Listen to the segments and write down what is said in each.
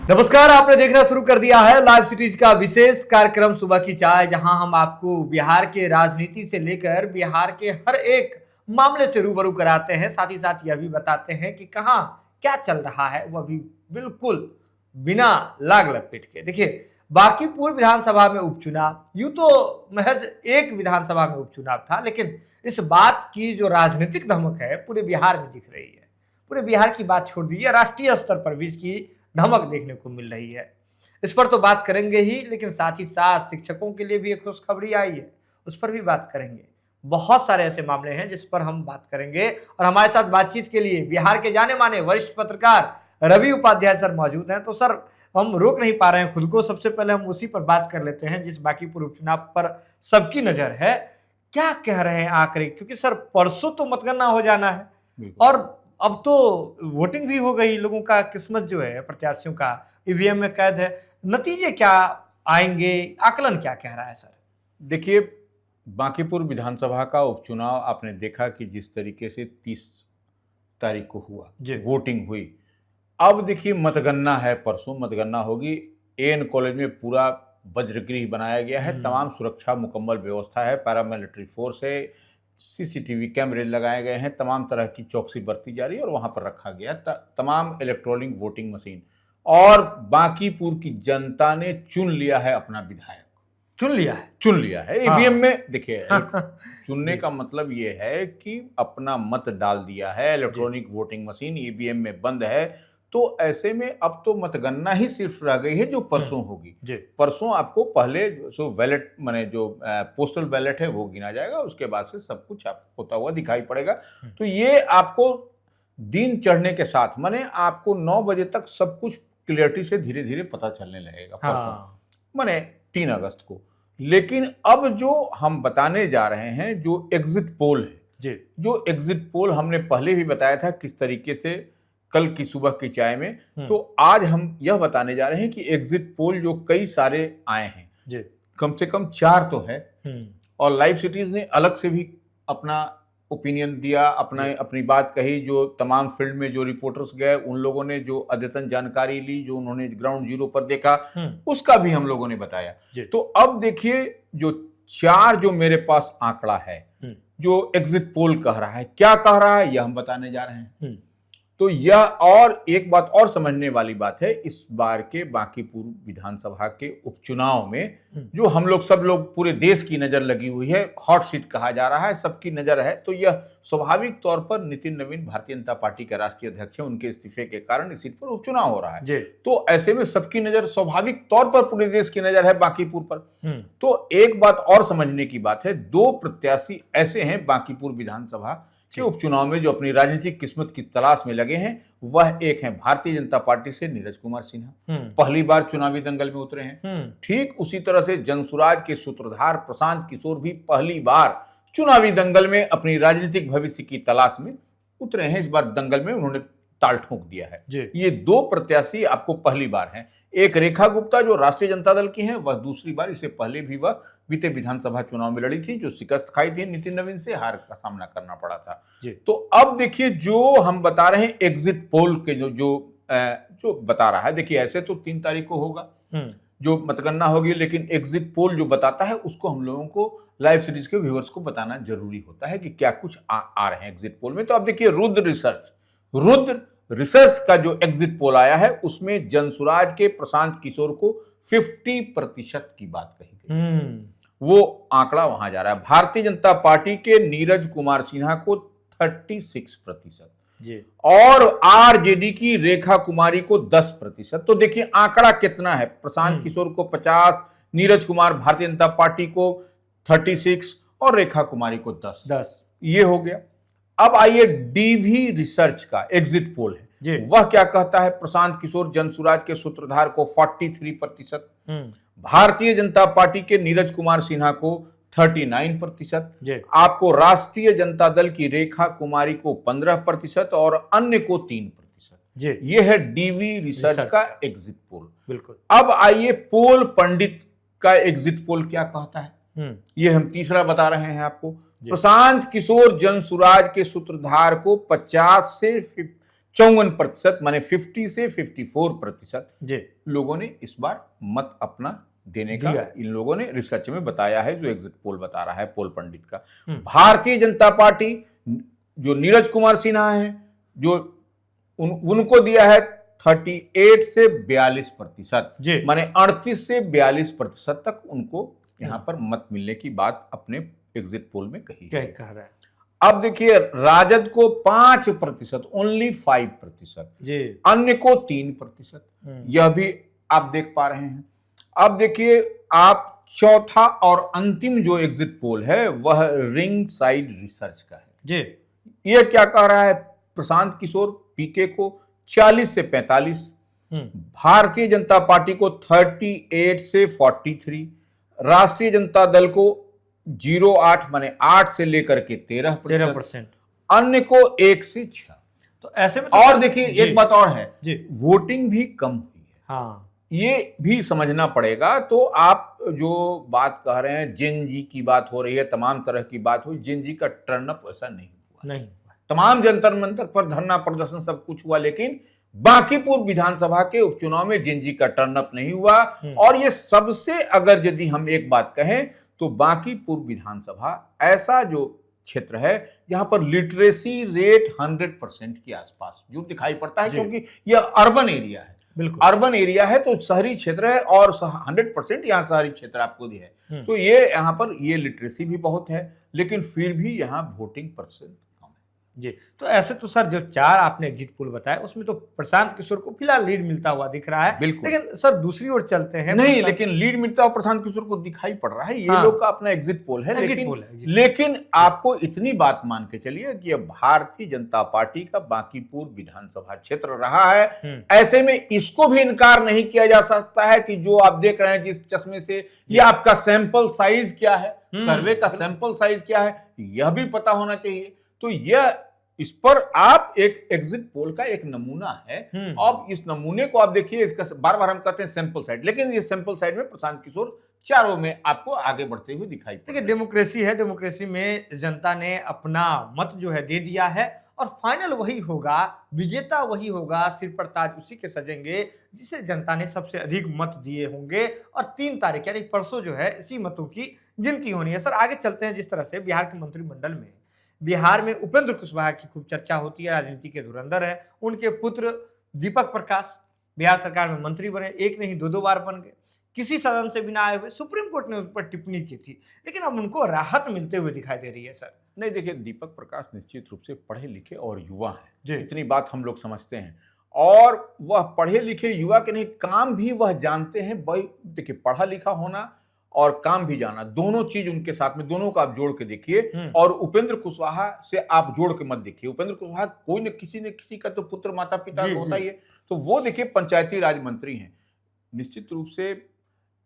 नमस्कार, आपने देखना शुरू कर दिया है लाइव सिटीज का विशेष कार्यक्रम सुबह की चाय, जहां हम आपको बिहार के राजनीति से लेकर बिहार के हर एक मामले से रूबरू कराते हैं। साथ ही साथ यह भी बताते हैं कि कहां क्या चल रहा है, वह भी बिल्कुल बिना लाग लपेट के। देखिए, बांकीपुर विधानसभा में उपचुनाव, यूं तो महज एक विधानसभा में उपचुनाव था, लेकिन इस बात की जो राजनीतिक धमक है पूरे बिहार में दिख रही है। पूरे बिहार की बात छोड़ दीजिए, राष्ट्रीय स्तर पर भी इसकी धमक देखने को मिल रही है। इस पर तो बात करेंगे ही, लेकिन साथ ही साथ शिक्षकों के लिए भी एक खुशखबरी आई है, उस पर भी बात करेंगे। बहुत सारे ऐसे मामले हैं जिस पर हम बात करेंगे, और हमारे साथ बातचीत के लिए बिहार के जाने माने वरिष्ठ पत्रकार रवि उपाध्याय सर मौजूद हैं। तो सर, हम रोक नहीं पा रहे हैं खुद को, सबसे पहले हम उसी पर बात कर लेते हैं जिस बांकीपुर उपचुनाव पर सबकी नजर है। क्या कह रहे हैं आंकड़े, क्योंकि सर परसों तो मतगणना हो जाना है और अब तो वोटिंग भी हो गई, लोगों का किस्मत जो है प्रत्याशियों का ईवीएम में कैद है। नतीजे क्या आएंगे, आकलन क्या कह रहा है सर? देखिए, बांकीपुर विधानसभा का उपचुनाव आपने देखा कि जिस तरीके से 30 तारीख को हुआ, वोटिंग हुई। अब देखिए, मतगणना है, परसों मतगणना होगी। एएन कॉलेज में पूरा वज्रगृह बनाया गया है, तमाम सुरक्षा मुकम्मल व्यवस्था है, पैरामिलिट्री फोर्स है, सीसीटीवी कैमरे लगाए गए हैं, तमाम तरह की चौकसी बरती जा रही है और वहां पर रखा गया तमाम इलेक्ट्रॉनिक वोटिंग मशीन। और बांकीपुर की जनता ने चुन लिया है अपना विधायक। चुन लिया है ईवीएम में। देखिए, चुनने का मतलब ये है कि अपना मत डाल दिया है। इलेक्ट्रॉनिक वोटिंग मशीन ईवीएम में बंद है, तो ऐसे में अब तो मतगणना ही सिर्फ रह गई है जो परसों होगी। परसों आपको पहले जो बैलेट माने जो पोस्टल बैलेट है वो गिना जाएगा, उसके बाद से सब कुछ आपको होता हुआ दिखाई पड़ेगा। तो ये आपको दिन चढ़ने के साथ माने आपको 9 बजे तक सब कुछ क्लियरिटी से धीरे धीरे पता चलने लगेगा। परसों माने 3 अगस्त को। लेकिन अब जो हम बताने जा रहे हैं, जो एग्जिट पोल है, जो एग्जिट पोल हमने पहले भी बताया था किस तरीके से कल की सुबह की चाय में, तो आज हम यह बताने जा रहे हैं कि एग्जिट पोल जो कई सारे आए हैं, कम से कम 4 तो है, और लाइव सिटीज ने अलग से भी अपना ओपिनियन दिया, अपनी बात कही। जो तमाम फील्ड में जो रिपोर्टर्स गए, उन लोगों ने जो अद्यतन जानकारी ली, जो उन्होंने ग्राउंड जीरो पर देखा, उसका भी हम लोगों ने बताया। तो अब देखिए, जो 4 जो मेरे पास आंकड़ा है, जो एग्जिट पोल कह रहा है, क्या कह रहा है, यह हम बताने जा रहे हैं। तो यह और एक बात और समझने वाली बात है, इस बार के बांकीपुर विधानसभा के उपचुनाव में जो हम लोग सब लोग पूरे देश की नजर लगी हुई है, हॉट सीट कहा जा रहा है, सबकी नजर है। तो यह स्वाभाविक तौर पर नितिन नवीन भारतीय जनता पार्टी के राष्ट्रीय अध्यक्ष हैं, उनके इस्तीफे के कारण इस सीट पर उपचुनाव हो रहा है। तो ऐसे में सबकी नजर स्वाभाविक तौर पर पूरे देश की नजर है बांकीपुर पर। तो एक बात और समझने की बात है, 2 प्रत्याशी ऐसे हैं बांकीपुर विधानसभा के उपचुनाव में जो अपनी राजनीतिक किस्मत की तलाश में लगे हैं। वह एक है भारतीय जनता पार्टी से नीरज कुमार सिन्हा, पहली बार चुनावी दंगल में उतरे हैं। ठीक उसी तरह से जनसुराज के सूत्रधार प्रशांत किशोर भी पहली बार चुनावी दंगल में अपनी राजनीतिक भविष्य की तलाश में उतरे हैं। इस बार दंगल में उन्होंने ताल ठोक दिया है। ये 2 प्रत्याशी आपको पहली बार हैं। एक रेखा गुप्ता जो राष्ट्रीय जनता दल की हैं, वह दूसरी बार, इससे पहले भी वह बीते विधानसभा चुनाव में लड़ी थी, जो शिकस्त खाई थी, नितिन नवीन से हार का सामना करना पड़ा था। तो अब देखिए, जो हम बता रहे हैं एग्जिट पोल के जो बता रहा है, देखिए ऐसे तो 3 तारीख को होगा जो मतगणना होगी, लेकिन एग्जिट पोल जो बताता है उसको हम लोगों को लाइव सीरीज के व्यूअर्स को बताना जरूरी होता है कि क्या कुछ आ रहे हैं एग्जिट पोल में। तो अब देखिए, रुद्र रिसर्च का जो एग्जिट पोल आया है, उसमें जनसुराज के प्रशांत किशोर को 50% की बात कही गई। वो आंकड़ा वहां जा रहा है। भारतीय जनता पार्टी के नीरज कुमार सिन्हा को 36% और आरजेडी की रेखा कुमारी को 10%। तो देखिए आंकड़ा कितना है, प्रशांत किशोर को 50, नीरज कुमार भारतीय जनता पार्टी को 36 और रेखा कुमारी को 10। ये हो गया। अब आइए, डीवी रिसर्च का एग्जिट पोल है, वह क्या कहता है। प्रशांत किशोर जनसुराज के सूत्रधार को 43%, भारतीय जनता पार्टी के नीरज कुमार सिन्हा को 39%, आपको राष्ट्रीय जनता दल की रेखा कुमारी को 15% और अन्य को 3%। यह है डीवी रिसर्च का एग्जिट पोल। बिल्कुल। अब आइए, पोल पंडित का एग्जिट पोल क्या कहता है, यह हम तीसरा बता रहे हैं आपको। प्रशांत किशोर जनसुराज के सूत्रधार को 50 से 54% माने 50 से 54% जी लोगों ने इस बार मत अपना देने का इन लोगों ने रिसर्च में बताया है, जो एग्जिट पोल बता रहा है पोल पंडित का। भारतीय जनता पार्टी जो नीरज कुमार सिन्हा है, जो उनको दिया है 38 से 42%, माने 38 से 42% तक उनको यहां पर मत मिलने की बात अपने एग्जिट पोल में कही कह रहा है। अब देखिए राजद को 5%, ओनली 5%, अन्य को 3%, यह भी आप देख पा रहे हैं। अब देखिए आप चौथा और अंतिम जो एग्जिट पोल है वह रिंग साइड रिसर्च का है जी। यह क्या कह रहा है, प्रशांत किशोर पीके को 40 से 45, भारतीय जनता पार्टी को 38 से 43, राष्ट्रीय जनता दल को 08 माने 8 से लेकर के 13%, अन्य को 1 से 6। तो ऐसे में तो और देखिए एक बात और है जी, वोटिंग भी कम हुई है। हाँ, ये भी समझना पड़ेगा। तो आप जो बात कह रहे हैं जेन जी की बात हो रही है, तमाम तरह की बात हुई, जेन जी का टर्न अप ऐसा नहीं हुआ, तमाम जंतर मंतर पर धरना प्रदर्शन सब कुछ हुआ, लेकिन बांकीपुर विधानसभा के उपचुनाव में जेन जी का टर्न अप नहीं हुआ। और ये सबसे अगर यदि हम एक बात कहें तो बांकीपुर विधानसभा ऐसा जो क्षेत्र है जहां पर लिटरेसी रेट 100% के आसपास जो दिखाई पड़ता है, क्योंकि यह अर्बन एरिया है, बिल्कुल अर्बन एरिया है, तो शहरी क्षेत्र है और 100% यहाँ शहरी क्षेत्र आपको दिया है। तो ये यहाँ पर ये लिटरेसी भी बहुत है, लेकिन फिर भी यहाँ वोटिंग परसेंट कम है जी। तो ऐसे तो सर जो 4 आपने एग्जिट पोल बताया उसमें तो प्रशांत किशोर को फिलहाल लीड मिलता हुआ दिख रहा है, लेकिन सर दूसरी ओर चलते हैं। नहीं, लेकिन लीड मिलता हुआ प्रशांत किशोर को दिखाई पड़ रहा है, ये लोग का अपना एग्जिट पोल है, लेकिन आपको इतनी बात मान के चलिए कि भारतीय जनता पार्टी का बांकीपुर विधानसभा क्षेत्र रहा है। ऐसे में इसको भी इनकार नहीं किया जा सकता है कि जो आप देख रहे हैं जिस चश्मे से, ये आपका सैंपल साइज क्या है, सर्वे का सैंपल साइज क्या है, यह भी पता होना चाहिए। तो यह इस पर आप एक एग्जिट पोल का एक नमूना है। अब इस नमूने को आप देखिए, इसका बार बार हम कहते हैं सैंपल साइड, लेकिन ये सैंपल साइड में प्रशांत किशोर चारों में आपको आगे बढ़ते हुए दिखाई पड़ते हैं। डेमोक्रेसी है, डेमोक्रेसी में जनता ने अपना मत जो है दे दिया है और फाइनल वही होगा, विजेता वही होगा, सिर पर ताज उसी के सजेंगे जिसे जनता ने सबसे अधिक मत दिए होंगे। और 3 तारीख यानी परसों जो है इसी मतों की गिनती होनी है। सर आगे चलते हैं। जिस तरह से बिहार के मंत्रिमंडल में बिहार में उपेंद्र कुशवाहा की खूब चर्चा होती है, राजनीति के धुरंधर है, उनके पुत्र दीपक प्रकाश बिहार सरकार में मंत्री बने, एक नहीं 2 बार बन गए, किसी सदन से बिना आए हुए। सुप्रीम कोर्ट ने उन पर टिप्पणी की थी, लेकिन अब उनको राहत मिलते हुए दिखाई दे रही है। सर नहीं, देखिए दीपक प्रकाश निश्चित रूप से पढ़े लिखे और युवा हैं, इतनी बात हम लोग समझते हैं, और वह पढ़े लिखे युवा के नहीं, काम भी वह जानते हैं। देखिए पढ़ा लिखा होना और काम भी जाना, दोनों चीज उनके साथ में, दोनों को आप जोड़ के देखिए। और उपेंद्र कुशवाहा से आप जोड़ के मत देखिए। उपेंद्र कुशवाहा कोई न किसी का तो पुत्र माता पिता होता ही है, तो वो देखिए पंचायती राज मंत्री हैं, निश्चित रूप से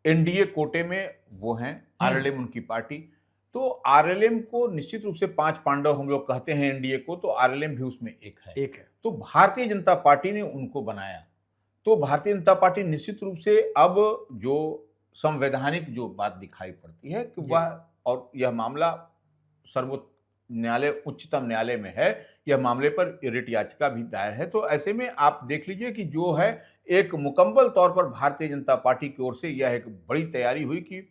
एनडीए कोटे में वो हैं, आरएलएम उनकी पार्टी। तो आरएलएम को निश्चित रूप से 5 पांडव हम लोग कहते हैं एनडीए को, तो आरएलएम भी उसमें एक है। तो भारतीय जनता पार्टी ने उनको बनाया, तो भारतीय जनता पार्टी निश्चित रूप से अब जो संवैधानिक जो बात दिखाई पड़ती है कि वह, और यह मामला सर्वोच्च न्यायालय उच्चतम न्यायालय में है, यह मामले पर रिट याचिका भी दायर है। तो ऐसे में आप देख लीजिए कि जो है एक मुकम्मल तौर पर भारतीय जनता पार्टी की ओर से यह एक बड़ी तैयारी हुई कि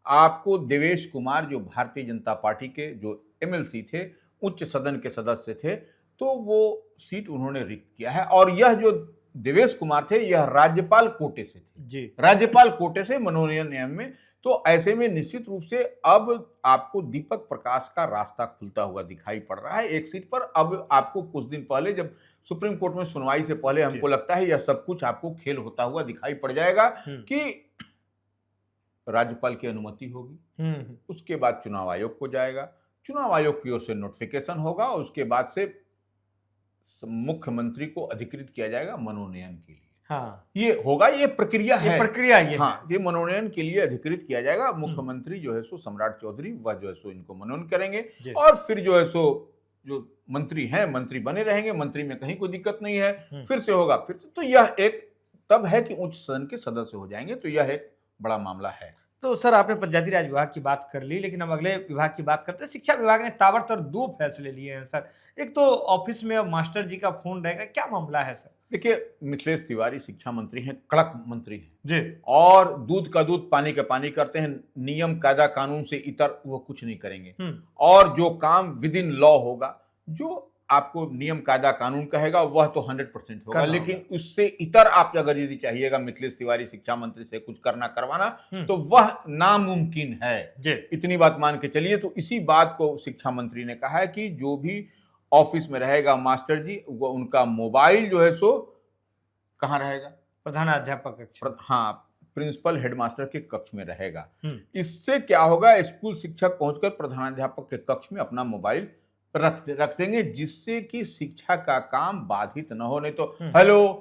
आपको देवेश कुमार जो भारतीय जनता पार्टी के जो एमएलसी थे, उच्च सदन के सदस्य थे, तो वो सीट उन्होंने रिक्त किया है। और यह जो देवेश कुमार थे यह राज्यपाल कोटे से थे, राज्यपाल कोटे से मनोनयन नियम में। तो ऐसे में निश्चित रूप से अब आपको दीपक प्रकाश का रास्ता खुलता हुआ दिखाई पड़ रहा है एक सीट पर। अब आपको कुछ दिन पहले जब सुप्रीम कोर्ट में सुनवाई से पहले हमको लगता है यह सब कुछ आपको खेल होता हुआ दिखाई पड़ जाएगा कि राज्यपाल की अनुमति होगी, उसके बाद चुनाव आयोग को जाएगा, चुनाव आयोग की ओर से नोटिफिकेशन होगा, और उसके बाद से मुख्यमंत्री को अधिकृत किया जाएगा मनोनयन के लिए। ये होगा, ये प्रक्रिया है, ये मनोनयन के लिए अधिकृत किया जाएगा। मुख्यमंत्री जो है सो सम्राट चौधरी, वह जो है सो इनको मनोनयन करेंगे, और फिर जो है सो जो मंत्री हैं मंत्री बने रहेंगे, मंत्री में कहीं कोई दिक्कत नहीं है, फिर से होगा, फिर से। तो यह एक तब है कि उच्च सदन के सदस्य हो जाएंगे, तो यह एक बड़ा मामला है। तो सर आपने पंचायती राज विभाग की बात कर ली, लेकिन अब अगले विभाग की बात करते हैं। शिक्षा विभाग ने ताबड़तोड़ 2 फैसले लिए हैं सर। एक तो ऑफिस में अब मास्टर जी का फ़ोन रहेगा, क्या मामला है सर? देखिए, मिथिलेश तिवारी शिक्षा मंत्री हैं, कड़क मंत्री हैं जी। और दूध का दूध पानी का पानी करते हैं। नियम कायदा कानून से इतर वो कुछ नहीं करेंगे और जो काम विद इन लॉ होगा, जो आपको नियम कायदा कानून कहेगा वह तो 100% होगा, लेकिन उससे इतर आप अगर यदि चाहिएगा मिथिलेश तिवारी शिक्षा मंत्री से कुछ करना करवाना तो वह नामुमकिन है। इतनी बात मान के चलिए। तो इसी बात को शिक्षा मंत्री ने कहा है कि जो भी ऑफिस में रहेगा मास्टर जी, वो उनका मोबाइल जो है सो कहाँ रहेगा? प्रधानाध्यापक कक्ष। हाँ, प्रिंसिपल हेडमास्टर के कक्ष में रहेगा। इससे क्या होगा, स्कूल शिक्षक पहुंचकर प्रधानाध्यापक के कक्ष में अपना मोबाइल रख देंगे, जिससे कि शिक्षा का काम बाधित न हो। नहीं तो हेलो,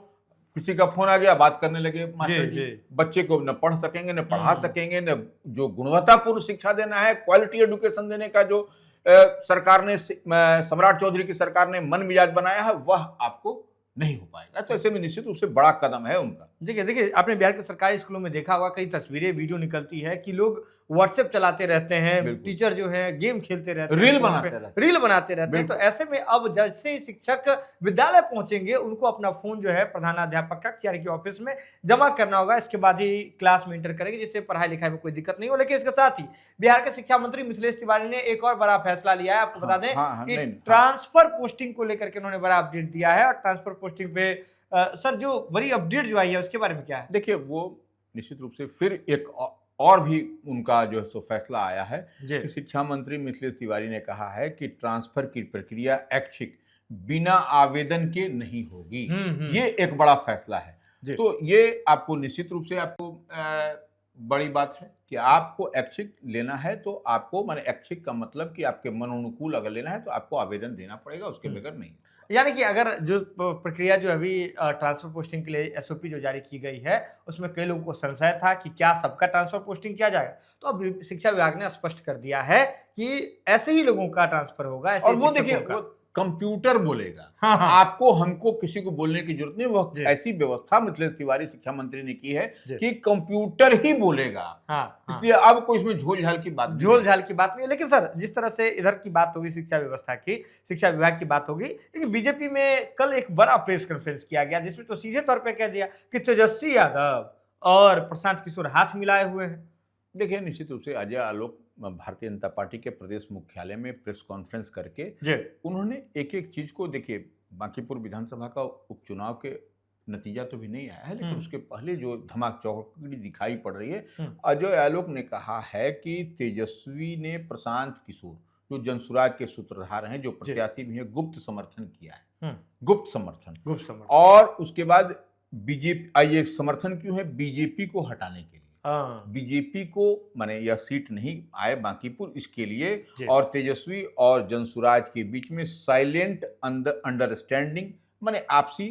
किसी का फोन आ गया, बात करने लगे मास्टर जी, बच्चे को न पढ़ सकेंगे, न पढ़ा सकेंगे, न जो गुणवत्तापूर्ण शिक्षा देना है, क्वालिटी एजुकेशन देने का जो सरकार ने, सम्राट चौधरी की सरकार ने मन मिजाज बनाया है, वह आपको नहीं हो पाएगा। तो ऐसे में निश्चित रूप से बड़ा कदम है उनका। देखिए आपने बिहार के सरकारी स्कूलों में देखा होगा, कई तस्वीरें वीडियो निकलती है कि लोग व्हाट्सएप चलाते रहते हैं, टीचर जो है गेम खेलते रहते हैं, रील बनाते रहते हैं। तो ऐसे में अब जैसे ही शिक्षक विद्यालय पहुंचेंगे, उनको अपना फोन जो है प्रधानाध्यापक कक्ष यानी कि ऑफिस में जमा करना होगा। इसके बाद ही क्लास में इंटर करेंगे, जिससे पढ़ाई लिखाई में कोई दिक्कत नहीं हो। लेकिन इसके साथ ही बिहार के शिक्षा मंत्री मिथिलेश तिवारी ने एक और बड़ा फैसला लिया है। आपको बता दें कि ट्रांसफर पोस्टिंग को लेकर के उन्होंने बड़ा अपडेट दिया है। और ट्रांसफर पोस्टिंग पे सर जो बड़ी अपडेट जो आई है उसके बारे में क्या है? देखिए, वो निश्चित रूप से फिर एक और भी उनका जो है सो फैसला आया है कि शिक्षा मंत्री मिथिलेश तिवारी ने कहा है कि ट्रांसफर की प्रक्रिया ऐच्छिक बिना आवेदन के नहीं होगी। ये एक बड़ा फैसला है। तो ये आपको निश्चित रूप से आपको बड़ी बात है कि आपको ऐच्छिक लेना है तो आपको, माने ऐच्छिक का मतलब कि आपके मनोनुकूल अगर लेना है तो आपको आवेदन देना पड़ेगा, उसके बगैर नहीं। यानी कि अगर जो प्रक्रिया जो अभी ट्रांसफर पोस्टिंग के लिए एसओपी जो जारी की गई है, उसमें कई लोगों को संशय था कि क्या सबका ट्रांसफर पोस्टिंग किया जाएगा, तो अब शिक्षा विभाग ने स्पष्ट कर दिया है कि ऐसे ही लोगों का ट्रांसफर होगा। और वो देखिए, कंप्यूटर बोलेगा। आपको हमको किसी को बोलने की जरूरत नहीं। वह ऐसी व्यवस्था मिथिलेश तिवारी शिक्षा मंत्री ने की है कि कंप्यूटर ही बोलेगा। इसलिए अब कोई इसमें झोल झाल की बात नहीं है। लेकिन सर, जिस तरह से इधर की बात होगी शिक्षा व्यवस्था की, शिक्षा विभाग की बात होगी, लेकिन बीजेपी में कल एक बड़ा प्रेस कॉन्फ्रेंस किया गया, जिसमें तो सीधे तौर पर कह दिया कि तेजस्वी यादव और प्रशांत किशोर हाथ मिलाए हुए हैं। देखिए, निश्चित रूप से अजय आलोक भारतीय जनता पार्टी के प्रदेश मुख्यालय में प्रेस कॉन्फ्रेंस करके उन्होंने एक एक चीज को, देखिए बांकीपुर विधानसभा का उपचुनाव के नतीजा तो भी नहीं आया है, लेकिन उसके पहले जो धमाक चौकड़ी दिखाई पड़ रही है, अजय आलोक ने कहा है कि तेजस्वी ने प्रशांत किशोर जो जनसुराज के सूत्रधार हैं, जो प्रत्याशी भी है, गुप्त समर्थन किया है। गुप्त समर्थन। और उसके बाद बीजेपी, ये समर्थन क्यों है? बीजेपी को हटाने के लिए, बीजेपी को माने यह सीट नहीं आए बांकीपुर, इसके लिए। और तेजस्वी और जनसुराज के बीच में साइलेंट अंडरस्टैंडिंग माने आपसी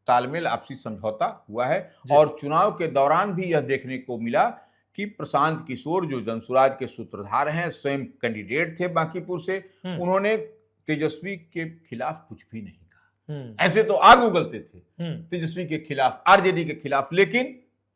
तालमेल, आपसी समझौता हुआ है। और चुनाव के दौरान भी यह देखने को मिला कि प्रशांत किशोर जो जनसुराज के सूत्रधार हैं, स्वयं कैंडिडेट थे बांकीपुर से, उन्होंने तेजस्वी के खिलाफ कुछ भी नहीं कहा। ऐसे तो आग उगलते थे तेजस्वी के खिलाफ, आरजेडी के खिलाफ, लेकिन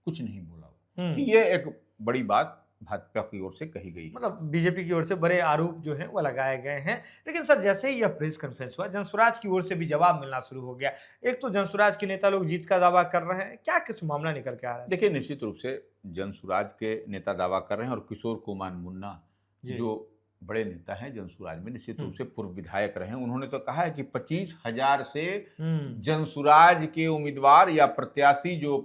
कुछ नहीं बोला। कि ये एक बड़ी बात भाजपा की ओर से कही गई, मतलब बीजेपी की ओर से बड़े आरोप जो हैं वो लगाए गए हैं। लेकिन सर, जैसे ही यह प्रेस कॉन्फ्रेंस हुआ, जनसुराज की ओर से भी जवाब मिलना शुरू हो गया। एक तो जनसुराज के नेता लोग जीत का दावा कर रहे हैं, क्या कुछ मामला निकल के आ रहा है? देखिए, निश्चित रूप से जनसुराज के नेता दावा कर रहे हैं, और किशोर कुमार मुन्ना जो बड़े नेता हैं जनसुराज में, निश्चित रूप से पूर्व विधायक रहे हैं, उन्होंने तो कहा है कि 25,000 से जनसुराज के उम्मीदवार या प्रत्याशी जो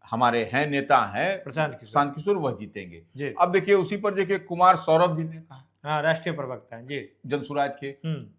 हमारे हैं, नेता हैं प्रशांत किशोर, वह जीतेंगे। अब देखिए, उसी पर देखिए कुमार सौरभ जी ने कहा, राष्ट्रीय प्रवक्ता हैं जी जनसुराज के,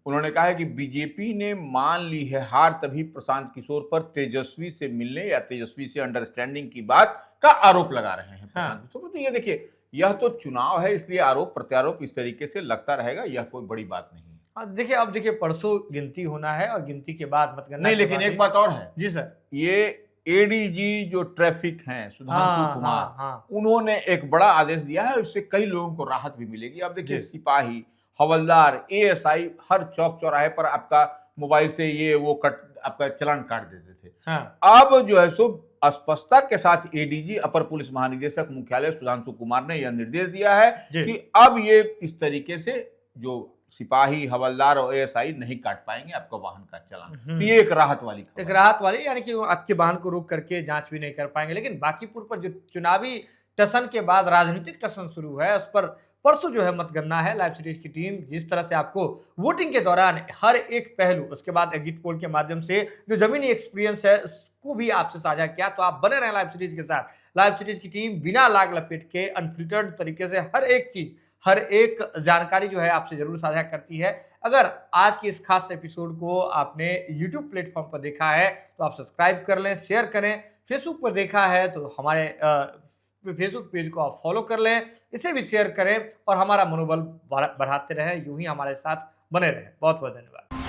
उन्होंने कहा है कि बीजेपी ने मान ली है हार, तभी प्रशांत किशोर पर तेजस्वी से मिलने या तेजस्वी से अंडरस्टैंडिंग की बात का आरोप लगा रहे हैं प्रशांत किशोर। तो ये देखिए, यह तो चुनाव है, इसलिए आरोप प्रत्यारोप इस तरीके से लगता रहेगा, यह कोई बड़ी बात नहीं है। देखिए, अब देखिए परसों गिनती होना है और गिनती के बाद मतगणना नहीं, लेकिन एक बात और है जी सर, ये एडीजी जो ट्रैफिक हैं सुधांशु कुमार, उन्होंने एक बड़ा आदेश दिया है, उससे कई लोगों को राहत भी मिलेगी। अब देखिए, सिपाही, हवलदार, एएसआई हर चौक चौराहे पर आपका मोबाइल से ये वो आपका चालान काट देते थे। अब जो है सो स्पष्टता के साथ एडीजी अपर पुलिस महानिदेशक मुख्यालय सुधांशु कुमार ने यह निर्देश दिया है जी। कि अब ये इस तरीके से जो सिपाही, हवलदार और एएसआई नहीं काट पाएंगे आपका वाहन का चालान। तो ये एक राहत वाली खबर एक राहत वाली, यानी कि वो आपके वाहन को रोक करके जांच भी नहीं कर पाएंगे। लेकिन बांकीपुर पर जो चुनावी टसन के बाद राजनीतिक टसन शुरू है, उस पर परसों जो है मतगणना है। लाइव सीरीज की टीम जिस तरह से आपको वोटिंग के दौरान हर एक पहलू, उसके बाद एग्जिट पोल के माध्यम से जो जमीनी एक्सपीरियंस है उसको भी आपसे साझा किया। तो आप बने रहें लाइव सीरीज के साथ। लाइव सीरीज की टीम बिना लाग लपेट के अनफिल्टर्ड तरीके से हर एक चीज, हर एक जानकारी जो है आपसे जरूर साझा करती है। अगर आज की इस खास एपिसोड को आपने यूट्यूब प्लेटफॉर्म पर देखा है तो आप सब्सक्राइब कर लें, शेयर करें। फेसबुक पर देखा है तो हमारे फेसबुक पेज को आप फॉलो कर लें, इसे भी शेयर करें और हमारा मनोबल बढ़ाते रहें। यूं ही हमारे साथ बने रहें। बहुत बहुत धन्यवाद।